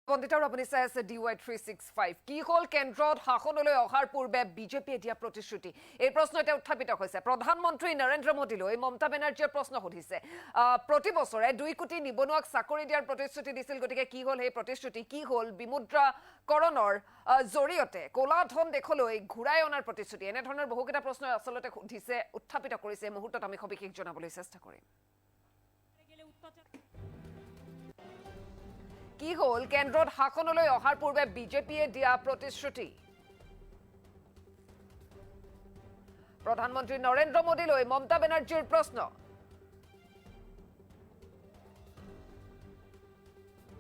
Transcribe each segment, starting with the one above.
পণ্ডিতৰ আপুনি চাই আছে DY 365 কি হল কেন্দ্ৰত শাসনলৈ অহাৰ পূৰ্বে বিজেপিয়ে দিয়া প্ৰতিশ্ৰুতি এই প্ৰশ্ন এটা উত্থাপিত হৈছে প্ৰধানমন্ত্ৰী নৰেন্দ্ৰ মোদীলৈ মমতা বেনাৰ্জীয়ে প্ৰশ্ন সুধিছে প্ৰতি বছৰে 2 কোটি নিবনুৱাক চাকৰি দিয়াৰ প্ৰতিশ্ৰুতি দিছিল গতিকে কি হল এই প্ৰতিশ্ৰুতি কি হল বিমুদ্ৰাকৰণৰ জৰিয়তে কলা ধন দেশলৈ ঘূৰাই অনাৰ প্ৰতিশ্ৰুতি এনে ধৰণৰ বহুকেইটা প্ৰশ্ন আসলতে সুধিছে উত্থাপিত কৰিছে মুহূৰ্তত আমি সবিশেষ জনাবলৈ চেষ্টা কৰিম কি হল কেন্দ্ৰত শাসনলৈ অহাৰ পূৰ্বে বিজেপিয়ে দিয়া প্ৰতিশ্ৰুতি প্ৰধানমন্ত্ৰী নৰেন্দ্ৰ মোদীলৈ মমতা বেনাৰ্জীৰ প্ৰশ্ন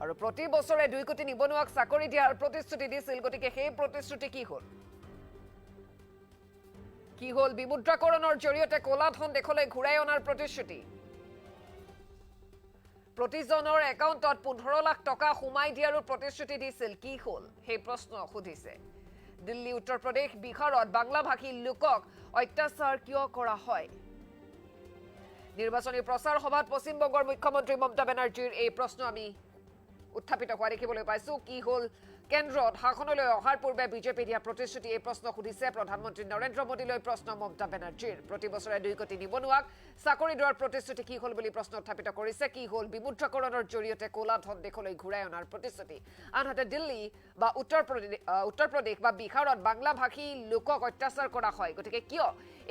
আৰু প্ৰতি বছৰে 2 কোটি নিবনুৱাক চাকৰি দিয়াৰ প্ৰতিশ্ৰুতি দিছিল গতিকে সেই প্ৰতিশ্ৰুতি কি হল বিমুদ্ৰাকৰণৰ জৰিয়তে কলা ধন দেশলৈ ঘূৰাই অনাৰ প্ৰতিশ্ৰুতি প্ৰতিজনৰ একাউণ্টত 15 লাখ টকা সোমাই দিয়াৰ প্ৰতিশ্ৰুতি দিছিল কি হল সেই প্ৰশ্ন সুধিছে দিল্লী উত্তৰ প্ৰদেশ বিহাৰত বাংলাভাষী লোকক অত্যাচাৰ কিয় কৰা হয় নিৰ্বাচনী প্ৰচাৰ সভাত পশ্চিমবংগৰ মুখ্যমন্ত্ৰী মমতা বেনাৰ্জীৰ এই প্ৰশ্ন আমি উত্থাপিত হোৱা দেখিবলৈ পাইছো কি হল কেন্দ্ৰত শাসনলৈ অহাৰ পূৰ্বে বিজেপি দিয়া প্ৰতিশ্ৰুতি এই প্ৰশ্ন সুধিছে প্ৰধানমন্ত্ৰী নৰেন্দ্ৰ মোদীলৈ প্ৰশ্ন মমতা বেনাৰ্জীৰ প্ৰতি বছৰে 2 কোটি নিবনুৱাক চাকৰি দিয়াৰ প্ৰতিশ্ৰুতি কি হল বুলি প্ৰশ্ন উত্থাপিত কৰিছে কি হল বিমুদ্ৰাকৰণৰ জৰিয়তে কলা ধন দেশলৈ ঘূৰাই অনাৰ প্ৰতিশ্ৰুতি আনহাতে দিল্লী বা উত্তৰ প্ৰদেশ বা বিহাৰত বাংলাভাষী লোকক অত্যাচাৰ কৰা হয় গতিকে কিয়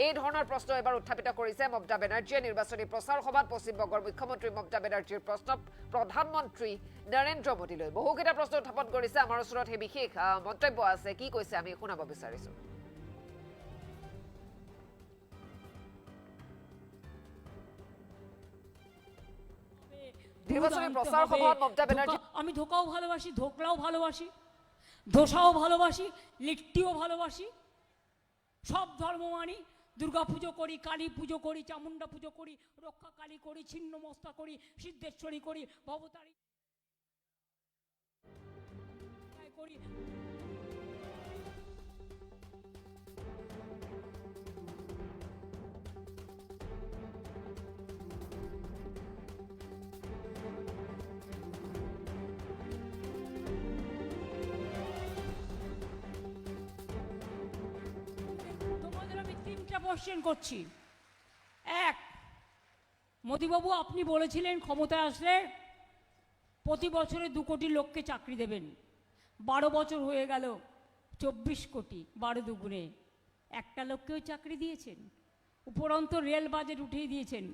এই ধৰণৰ প্ৰশ্ন এবাৰ উত্থাপিত কৰিছে মমতা বেনাৰ্জীয়ে নিৰ্বাচনী প্ৰচাৰ সভাত পশ্চিমবংগৰ মুখ্যমন্ত্ৰী মমতা বেনাৰ্জীৰ প্ৰশ্ন প্ৰধানমন্ত্ৰী নৰেন্দ্ৰ মোদীলৈ বহুকেইটা প্ৰশ্ন উত্থাপন কৰিছে আমাৰ ওচৰত হে বিশেষ মন্তব্য আছে কি কৈছে আমি শুনাব বিচাৰিছো নির্বাচনী প্রচার সভাত মমতা ব্যানার্জি আমি ধোকাও ভালোবাসি ধোকলাও ভালোবাসি ধোসাও ভালোবাসি লিট্টিও ভালোবাসি সব ধর্ম মানি দুর্গা পুজো করি কালী পুজো করি চামুন্ডা পুজো করি রক্ষা কালী করি ছিন্নমস্তা করি সিদ্ধেশ্বরী করি ভবতারী করি কোশ্চেন করছি এক মোদিবাবু আপনি বলেছিলেন ক্ষমতায় আসলে প্রতি বছরে 2 কোটি লোককে চাকরি দেবেন 12 বছর হয়ে গেল 24 কোটি 12 দুগুণে একটা লোককেও চাকরি দিয়েছেন উপরন্ত রেল বাজেট উঠিয়ে দিয়েছেন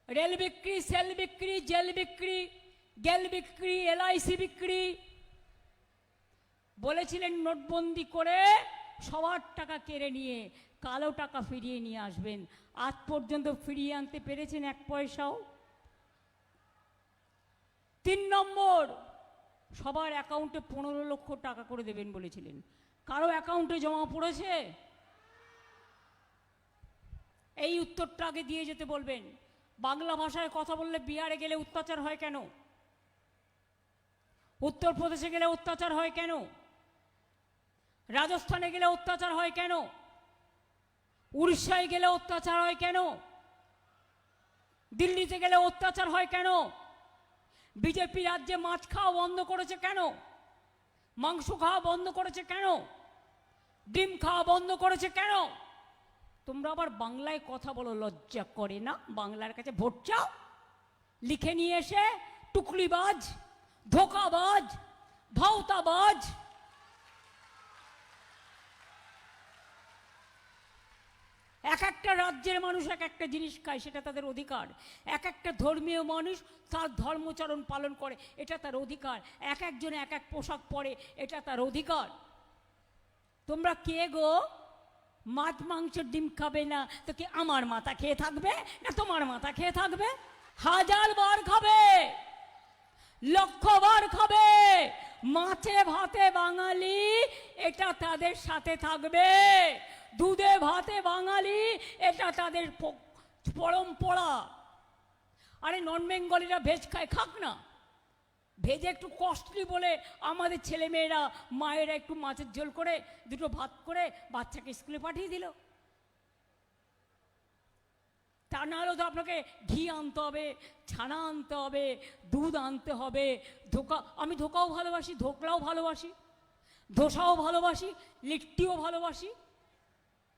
রেল বিক্রি সেল বিক্রি জেল বিক্রি গেল বিক্রি LIC বিক্রি বলেছিলেন নোটবন্দি করে সবার টাকা কেড়ে নিয়ে কালো টাকা ফিরিয়ে নিয়ে আসবেন আজ পর্যন্ত ফিরিয়ে আনতে পেরেছেন 1 পয়সাও 3 নম্বর সবার অ্যাকাউন্টে 15 লক্ষ টাকা করে দেবেন বলেছিলেন কারো অ্যাকাউন্টে জমা পড়েছে এই উত্তরটা আগে দিয়ে যেতে বলবেন বাংলা ভাষায় কথা বললে বিহারে গেলে অত্যাচার হয় কেন উত্তরপ্রদেশে গেলে অত্যাচার হয় কেন রাজস্থানে গেলে অত্যাচার হয় কেন উড়িষ্যায় গেলে অত্যাচার হয় কেন দিল্লিতে গেলে অত্যাচার হয় কেন বিজেপি রাজ্যে মাছ খাওয়া বন্ধ করেছে কেন মাংস খাওয়া বন্ধ করেছে কেন ডিম খাওয়া বন্ধ করেছে কেন তোমরা আবার বাংলায় কথা বলো লজ্জা করে না বাংলার কাছে ভোট চাও লিখে নিয়ে এসে টুকলিবাজ ধোকাবাজ ভাওতাবাজ এক একটা রাজ্যের মানুষ এক একটা জিনিস খায় সেটা তাদের অধিকার এক একটা ধর্মীয় মানুষ তার ধর্মচরণ পালন করে এটা তার অধিকার এক একজন এক এক পোশাক পরে এটা তার অধিকার তোমরা কে গো মাছ মাংস ডিম খাবে না তো কি আমার মাথা খেয়ে থাকবে না তোমার মাথা খেয়ে থাকবে 1000 বার খাবে লক্ষবার খাবে মাছে ভাতে বাঙালি এটা তাদের সাথে থাকবে দুধে ভাতে বাঙালি এটা তাদের পরম্পরা আরে নন বেঙ্গলিরা ভেজ খায় খাক না ভেজে একটু কস্টলি বলে আমাদের ছেলেমেয়েরা মায়েরা একটু মাছের ঝোল করে দুটো ভাত করে বাচ্চাকে স্কুলে পাঠিয়ে দিল তা না হলে তো আপনাকে ঘি আনতে হবে, ছানা আনতে হবে, দুধ আনতে হবে, আমি ধোকাও ভালোবাসি, ধোকলাও ভালোবাসি, ধোসাও ভালোবাসি, লিট্টিও ভালোবাসি,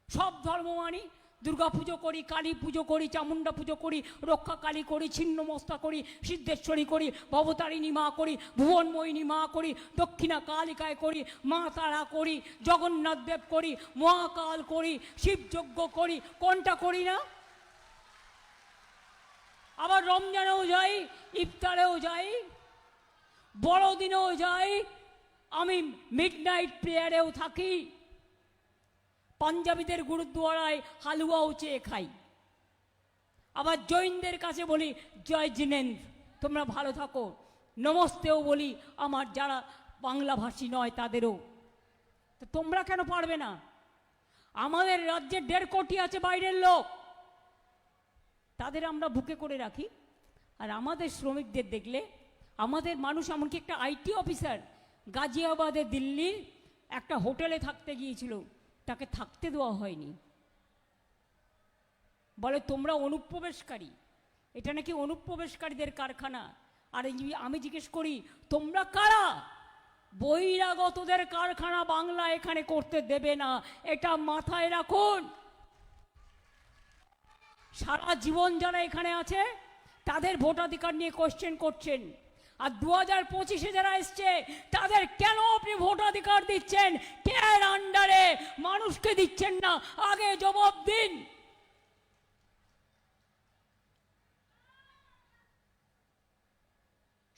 সব ধর্ম মানি। দুর্গা পুজো করি, কালী পুজো করি, চামুণ্ডা পুজো করি, রক্ষা কালী করি, ছিন্নমস্তা করি, সিদ্ধেশ্বরী করি, ভবতারিণী মা করি, ভুবনময়িনী মা করি, দক্ষিণা কালিকায় করি, মা তারা করি, জগন্নাথ দেব করি, মহাকাল করি, শিবযজ্ঞ করি, কোনটা করি না? আবার রমজানেও যাই, ইফতারেও যাই, বড়দিনেও যাই, আমি মিডনাইট প্রেয়ারেও থাকি, পাঞ্জাবিদের গুরুদ্বারায় হালুয়াও চেয়ে খাই, আবার জৈনদের কাছে বলি জয় জিনেন্দ্র, তোমরা ভালো থাকো, নমস্তেও বলি আমার যারা বাংলাভাষী নয় তাদেরও। তো তোমরা কেন পারবে না? আমাদের রাজ্যে 1.5 কোটি আছে বাইরের লোক, তাদের আমরা বুকে করে রাখি। আর আমাদের শ্রমিকদের দেখলে, আমাদের মানুষ, এমনকি একটা আইটি অফিসার গাজিয়াবাদে দিল্লির একটা হোটেলে থাকতে গিয়েছিল, তাকে থাকতে দেওয়া হয়নি, বলে তোমরা অনুপ্রবেশকারী, এটা নাকি অনুপ্রবেশকারীদের কারখানা। আর আমি জিজ্ঞেস করি তোমরা কারা? বহিরাগতদের কারখানা বাংলা এখানে করতে দেবে না, এটা মাথায় রাখুন। সারা জীবন যারা এখানে আছে তাদের ভোটাধিকার নিয়ে কোশ্চেন করছেন, আর 2025-এ যারা এসছে তাদের কেন আপনি ভোটাধিকার দিচ্ছেন? কেয়ার আন্ডারে মানুষকে দিচ্ছেন না, আগে জবাব দিন।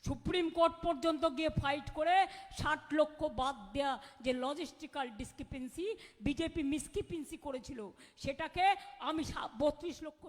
সুপ্রিম কোর্ট পর্যন্ত গিয়ে ফাইট করে 60 লক্ষ বাদ দেয়া যে লজিস্টিক্যাল ডিসক্রিপেন্সি বিজেপি মিসক্রিপেন্সি করেছিল, সেটাকে আমি 32 লক্ষ